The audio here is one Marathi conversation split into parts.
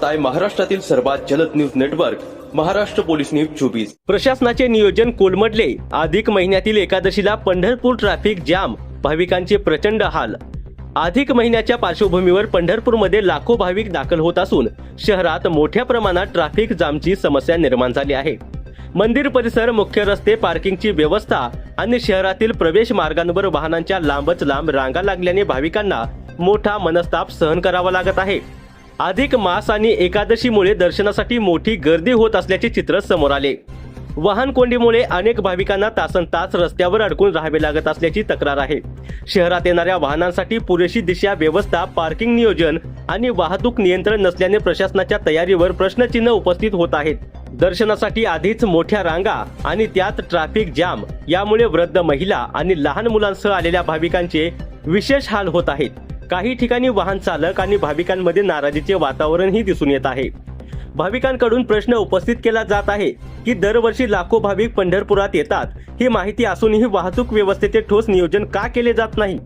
पाहताय महाराष्ट्रातील सर्वात जलद news network Maharashtra police news 24। प्रशासनाचे नियोजन कोलमडले। अधिक महिन्यातील एकादशीला पंढरपूर ट्रॅफिक जाम, भाविकांचे प्रचंड हाल। अधिक महिन्याच्या पार्श्वभूमीवर पंढरपूरमध्ये लाखो भाविक दाखल होत असून शहरात मोठ्या प्रमाणात ट्रॅफिक जामची समस्या निर्माण झाली आहे। मंदिर परिसर, मुख्य रस्ते, पार्किंगची व्यवस्था आणि शहरातील प्रवेश मार्गांवर वाहनांच्या लांबच लांब रांगा लागल्याने भाविकांना मोठा मनस्ताप सहन करावा लागत आहे। अधिक मास आणि एकादशीमुळे दर्शनासाठी मोठी गर्दी होत असल्याचे चित्र समोर आले। वाहन कोंडीमुळे अनेक भाविकांना तासनतास रस्त्यावर अडकून राहावे लागत असल्याची तक्रार आहे। शहरात येणाऱ्या वाहनांसाठी पुरेशी दिशा व्यवस्था, पार्किंग नियोजन आणि वाहतूक नियंत्रण नसल्याने प्रशासनाच्या तयारीवर प्रश्नचिन्ह उपस्थित होत आहेत। दर्शनासाठी आधीच मोठ्या रांगा आणि त्यात ट्रॅफिक जाम यामुळे वृद्ध महिला आणि लहान मुलांसह आलेल्या भाविकांचे विशेष हाल होत आहेत। काही ठिकाणी वाहन चालक आणि भाविकांमध्ये नाराजीचे वातावरणही दिसून येत आहे। भाविकांकडून प्रश्न उपस्थित केला जात आहे की दरवर्षी लाखो भाविक पंढरपुरात येतात, ही माहिती असूनही वाहतूक व्यवस्थेचे ठोस नियोजन का केले जात नाही?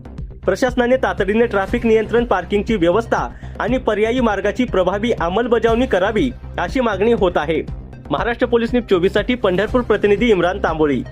प्रशासनाने तातडीने ट्रॅफिक नियंत्रण, पार्किंगची व्यवस्था आणि पर्यायी मार्गाची प्रभावी अंमलबजावणी करावी अशी मागणी होत आहे। महाराष्ट्र पोलीस न्यूज 24 साठी पंढरपूर प्रतिनिधी इम्रान तांबोळी।